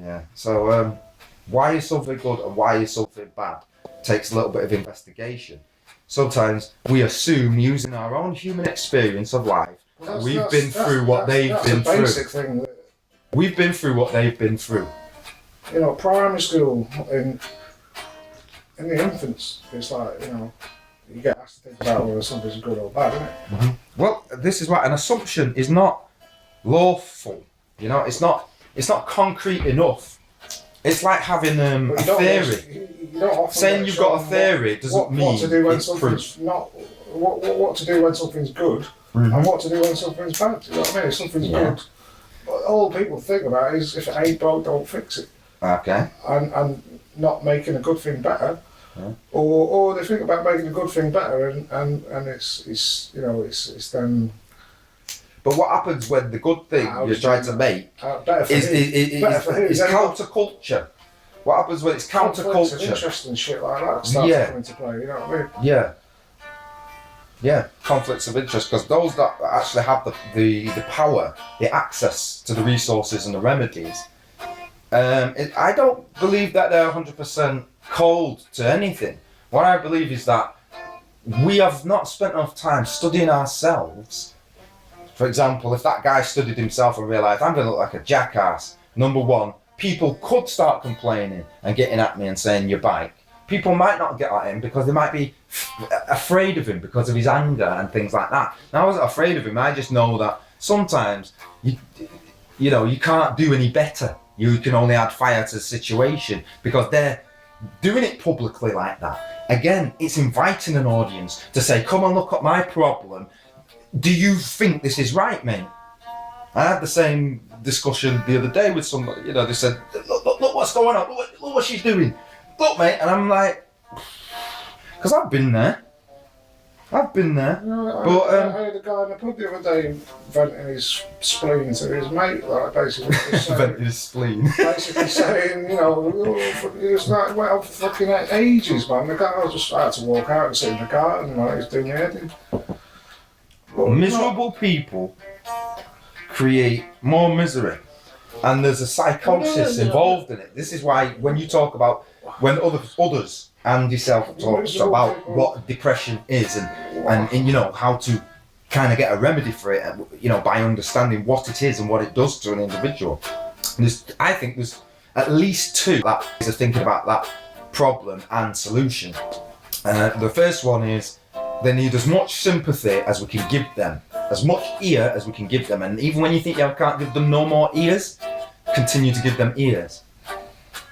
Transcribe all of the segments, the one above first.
Yeah. So why is something good and why is something bad takes a little bit of investigation. Sometimes we assume, using our own human experience of life, we've been through what they've been through. That's the basic thing. That, we've been through what they've been through. You know, primary school in the infants, it's like, you know, you get asked to think about whether something's good or bad, isn't it? Mm-hmm. Well, this is why an assumption is not lawful. You know, it's not concrete enough. It's like having a theory. Saying you've got a theory doesn't mean what to do when it's something's proof. not. What to do when something's good, and what to do when something's bad. You know what I mean? If something's good, all people think about is if it ain't broke, don't fix it. Okay. And not making a good thing better, or they think about making a good thing better, and it's you know it's then. But what happens when the good thing you're trying to make is counterculture? What happens when it's counterculture? Interest and shit like that starts coming into play. You know what I mean? Yeah. Yeah, conflicts of interest, because those that actually have the power, the access to the resources and the remedies, I don't believe that they're 100% cold to anything. What I believe is that we have not spent enough time studying ourselves. For example, if that guy studied himself and realised, I'm going to look like a jackass, number one, people could start complaining and getting at me and saying, your bike. People might not get at him because they might be afraid of him because of his anger and things like that. Now, I wasn't afraid of him. I just know that sometimes you know, you can't do any better. You can only add fire to the situation because they're doing it publicly like that. Again, it's inviting an audience to say, come and look at my problem. Do you think this is right, mate? I had the same discussion the other day with somebody. You know, they said, look what's going on. Look what she's doing. Look, mate. And I'm like, because I've been there. No, I heard a guy in the pub the other day venting his spleen to his mate, like basically venting his spleen. Basically saying, you know, it was like, went on for fucking ages, man. The guy just had to walk out and sit in the garden while he's doing anything. Miserable people create more misery, and there's a psychosis involved in it. This is why when you talk about, when others and yourself talks about what depression is and you know, how to kind of get a remedy for it, you know, by understanding what it is and what it does to an individual. I think there's at least two that are thinking about that problem and solution. The first one is they need as much sympathy as we can give them, as much ear as we can give them, and even when you think you can't give them no more ears, continue to give them ears.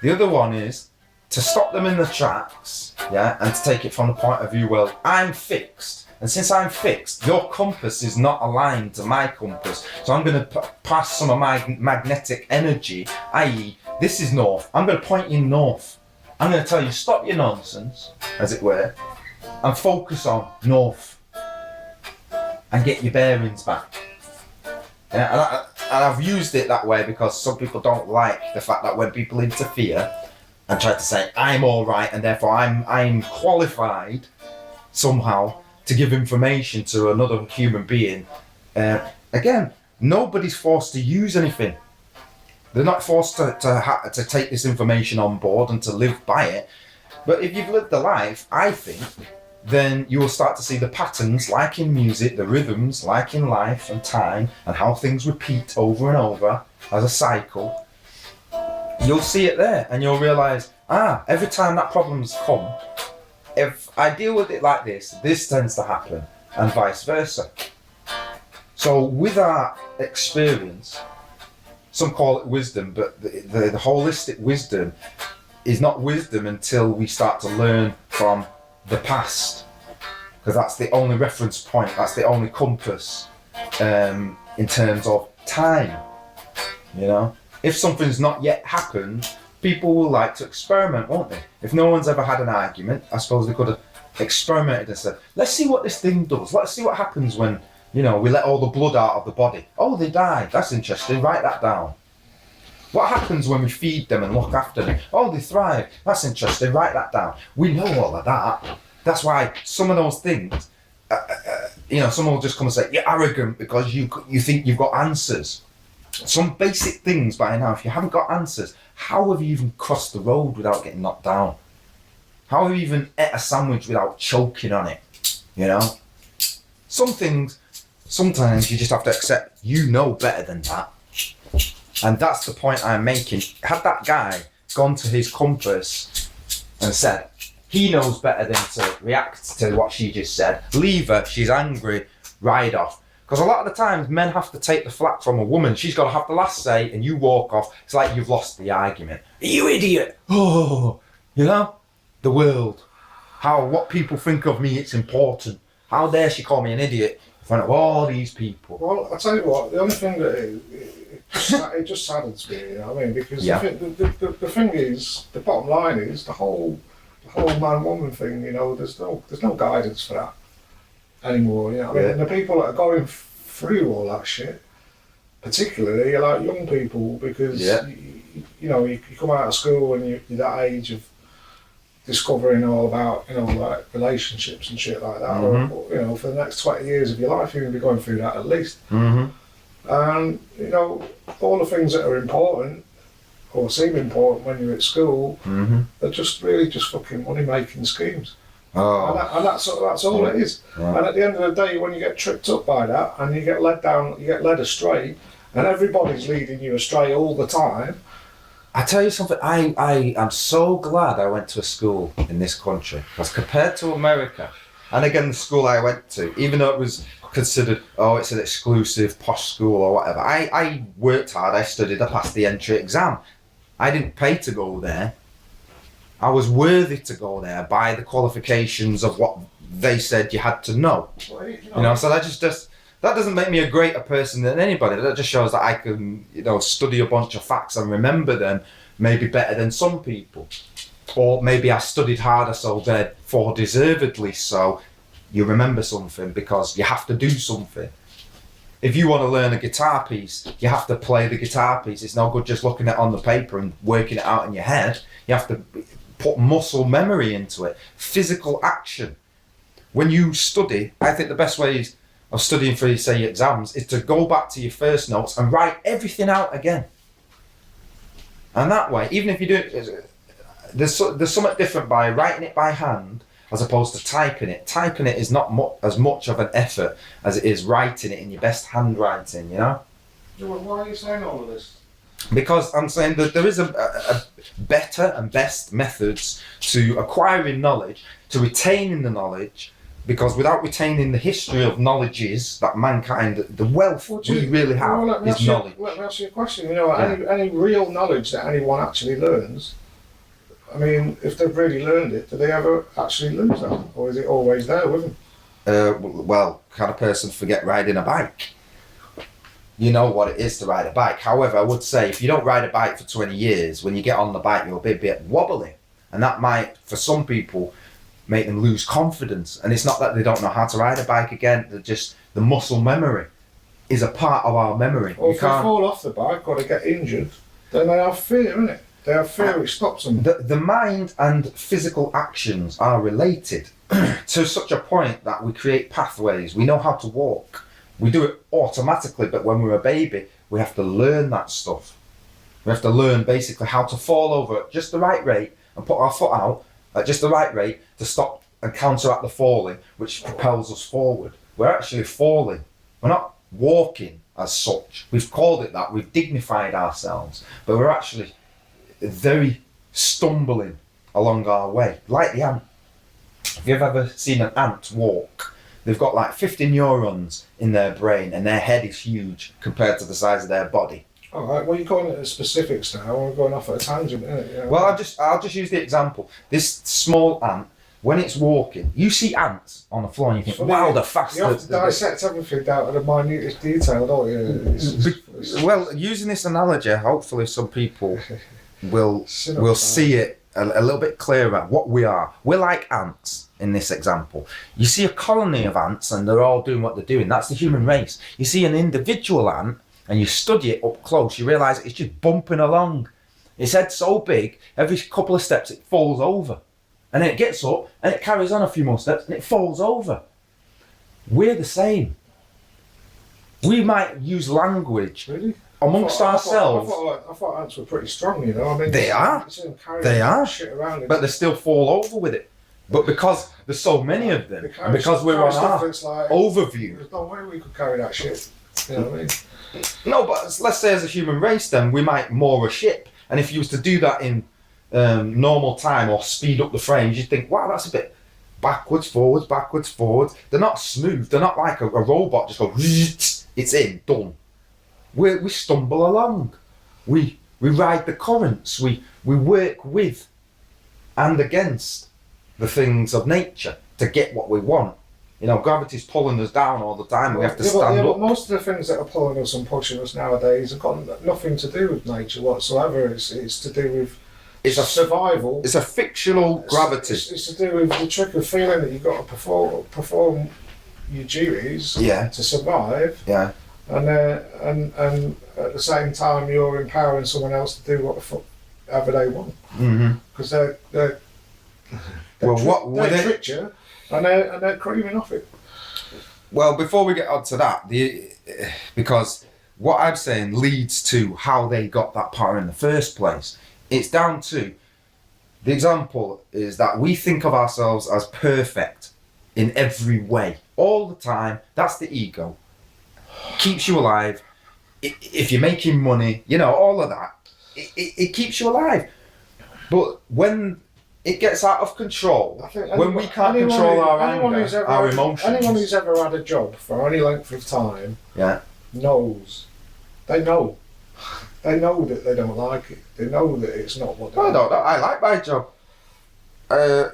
The other one is to stop them in the tracks, and to take it from the point of view, well, I'm fixed, and since I'm fixed, your compass is not aligned to my compass, so I'm going to pass some of my magnetic energy, i.e. this is north, I'm going to point you north. I'm going to tell you, stop your nonsense, as it were, and focus on north, and get your bearings back. And I've used it that way because some people don't like the fact that when people interfere and try to say, I'm all right, and therefore I'm qualified somehow to give information to another human being. Again, nobody's forced to use anything. They're not forced to take this information on board and to live by it. But if you've lived a life, I think, then you will start to see the patterns, like in music, the rhythms, like in life and time, and how things repeat over and over as a cycle. You'll see it there, and you'll realise, every time that problem's come, if I deal with it like this tends to happen, and vice versa. So with our experience, some call it wisdom, but the holistic wisdom is not wisdom until we start to learn from the past, because that's the only reference point, that's the only compass in terms of time. You know, if something's not yet happened, people will like to experiment, won't they? If no one's ever had an argument, I suppose they could have experimented and said, let's see what this thing does, let's see what happens when, you know, we let all the blood out of the body. Oh, they died, that's interesting, write that down. What happens when we feed them and look after them? Oh, they thrive. That's interesting. Write that down. We know all of that. That's why some of those things, you know, someone will just come and say, you're arrogant because you think you've got answers. some basic things by now. If you haven't got answers, how have you even crossed the road without getting knocked down? How have you even ate a sandwich without choking on it? You know? Some things, sometimes you just have to accept you know better than that. And that's the point I'm making. Had that guy gone to his compass and said, he knows better than to react to what she just said, leave her, she's angry, ride off. Because a lot of the times men have to take the flak from a woman. She's got to have the last say and you walk off. It's like you've lost the argument. You idiot! Oh, you know? The world. What people think of me, it's important. How dare she call me an idiot in front of all these people? Well, I tell you what, the only thing that it just saddens me, you know what I mean? Because the thing is, the bottom line is the whole man-woman thing. You know, there's no guidance for that anymore. You know, what I mean, and the people that are going through all that shit, particularly, are like young people, because you know, you come out of school and you're that age of discovering all about, you know, like relationships and shit like that. Mm-hmm. Or, you know, for the next 20 years of your life, you're going to be going through that at least. Mm-hmm. And, you know, all the things that are important or seem important when you're at school, are just really just fucking money-making schemes. Oh. And that's all it is. Right. And at the end of the day, when you get tripped up by that and you get led down, you get led astray, and everybody's leading you astray all the time. I tell you something, I am so glad I went to a school in this country, because compared to America, and again the school I went to, even though it was considered, it's an exclusive posh school or whatever, I worked hard, I studied, I passed the entry exam. I didn't pay to go there. I was worthy to go there by the qualifications of what they said you had to know. Well, you know, so that just that doesn't make me a greater person than anybody. That just shows that I can, you know, study a bunch of facts and remember them maybe better than some people. Or maybe I studied harder, so therefore deservedly so you remember something, because you have to do something. If you want to learn a guitar piece, you have to play the guitar piece. It's no good just looking at it on the paper and working it out in your head. You have to put muscle memory into it, physical action. When you study, I think the best ways of studying for, say, your exams is to go back to your first notes and write everything out again. And that way, even if you do it, there's something different by writing it by hand as opposed to typing it. Typing it is not as much of an effort as it is writing it in your best handwriting, you know? Why are you saying all of this? Because I'm saying that there is a better and best methods to acquiring knowledge, to retaining the knowledge, because without retaining the history of knowledges that mankind, the wealth we really have is knowledge. Let me ask you a question. You know, any real knowledge that anyone actually learns, I mean, if they've really learned it, do they ever actually lose that? Or is it always there with them? Well, can a person forget riding a bike? You know what it is to ride a bike. However, I would say if you don't ride a bike for 20 years, when you get on the bike, you'll be a bit wobbly. And that might, for some people, make them lose confidence. And it's not that they don't know how to ride a bike again, they're just, the muscle memory is a part of our memory. Or if they fall off the bike or they get injured, then they have fear, innit? They have fear which stops them. The mind and physical actions are related to such a point that we create pathways. We know how to walk. We do it automatically, but when we're a baby, we have to learn that stuff. We have to learn basically how to fall over at just the right rate and put our foot out at just the right rate to stop and counteract the falling, which propels us forward. We're actually falling. We're not walking as such. We've called it that. We've dignified ourselves, but we're actually very stumbling along our way, like the ant. If you've ever seen an ant walk, they've got like 50 neurons in their brain and their head is huge compared to the size of their body. All right, well, you're going into specifics now. We're going off at a tangent, isn't it? You know? Well, I'll just use the example. This small ant, when it's walking, you see ants on the floor and you think, wow, they're fast. You have to dissect everything down to the minutest detail, don't you? Well, using this analogy, hopefully some people will see it a little bit clearer what we are. We're like ants in this example. You see a colony of ants and they're all doing what they're doing. That's the human race. You see an individual ant and you study it up close, you realise it's just bumping along. Its head's so big, every couple of steps it falls over. And then it gets up and it carries on a few more steps and it falls over. We're the same. We might use language. Really? amongst ourselves. I thought ants were pretty strong, you know. I mean, They are. you see them carrying They are. shit around. But they still fall over with it. But because there's so many of them, and because we're on our overview. There's no way we could carry that shit. You know what I mean? No, but let's say as a human race, then we might moor a ship, and if you was to do that in normal time or speed up the frames, you'd think, wow, that's a bit backwards, forwards, backwards, forwards. They're not smooth. They're not like a robot. Just go, it's in, done. We stumble along. We ride the currents. We work with and against the things of nature to get what we want. You know, gravity's pulling us down all the time. We have to stand up. But most of the things that are pulling us and pushing us nowadays have got nothing to do with nature whatsoever. It's to do with survival. It's a fictional gravity. It's to do with the trick of feeling that you've got to perform your duties to survive. Yeah. And at the same time, you're empowering someone else to do whatever they want. Because they're tricked you, and they're creaming off it. Well, before we get on to that, because what I'm saying leads to how they got that power in the first place. It's down to the example is that we think of ourselves as perfect in every way all the time. That's the ego. Keeps you alive. If you're making money, you know, all of that. It keeps you alive. But when it gets out of control, when we can't control our anger, our emotions. Anyone who's ever had a job for any length of time knows. They know. They know that they don't like it. They know that it's not what they I don't know. I like my job.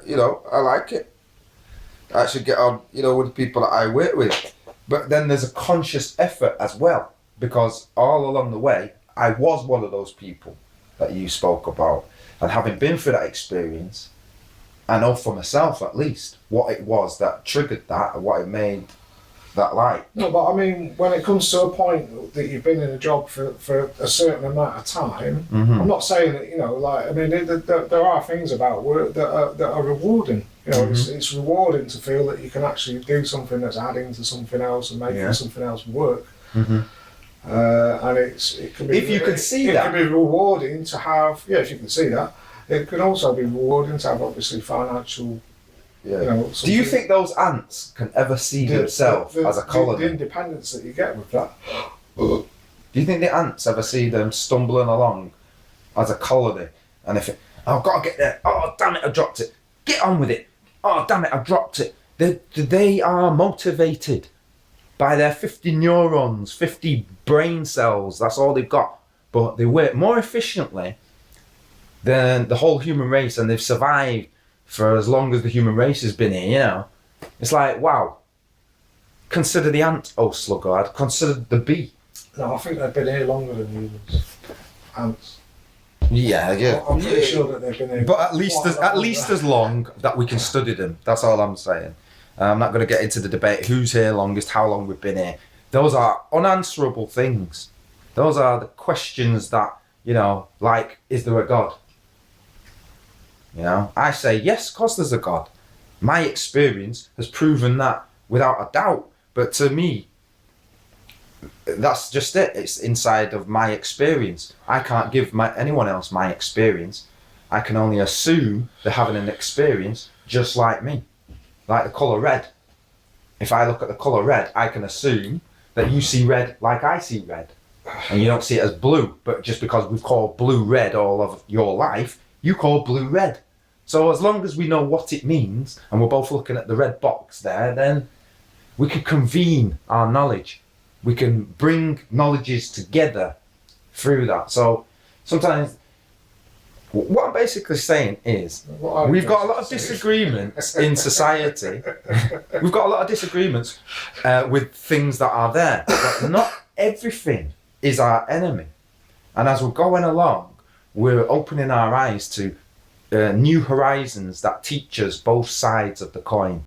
You know, I like it. I actually get on, you know, with the people that I work with. But then there's a conscious effort as well. Because all along the way, I was one of those people that you spoke about. And having been through that experience, I know for myself at least what it was that triggered that and what it made that light. No, but I mean, when it comes to a point that you've been in a job for a certain amount of time, I'm not saying that, you know, like, I mean, there are things about work that are rewarding. You know, it's rewarding to feel that you can actually do something that's adding to something else and making something else work. And it can be, if you can see that, it can be rewarding to have. Yeah, if you can see that, it can also be rewarding to have obviously financial. Yeah. You know, do you think those ants can ever see themselves as a colony? The independence that you get with that. Do you think the ants ever see them stumbling along as a colony? And if I've got to get there, oh damn it, I dropped it. Get on with it. Oh damn it, I dropped it. They are motivated by their 50 neurons, 50 brain cells. That's all they've got. But they work more efficiently than the whole human race, and they've survived for as long as the human race has been here, you know. It's like, wow. Consider the ant, oh sluggard. Consider the bee. No, I think they've been here longer than humans. Ants. Yeah. I'm pretty sure that they've been here. But at least as long that we can study them. That's all I'm saying. I'm not going to get into the debate who's here longest, how long we've been here. Those are unanswerable things. Those are the questions that, you know, like, is there a God? You know, I say, yes, of course there's a God. My experience has proven that without a doubt. But to me, that's just it. It's inside of my experience. I can't give anyone else my experience. I can only assume they're having an experience just like me. Like the colour red. If I look at the colour red, I can assume that you see red like I see red. And you don't see it as blue. But just because we've called blue red all of your life, you call blue red. So as long as we know what it means, and we're both looking at the red box there, then we can convene our knowledge. We can bring knowledges together through that. So sometimes, what I'm basically saying is, we've got a lot of disagreements in society. We've got a lot of disagreements with things that are there, but not everything is our enemy. And as we're going along, we're opening our eyes to new horizons that teach us both sides of the coin.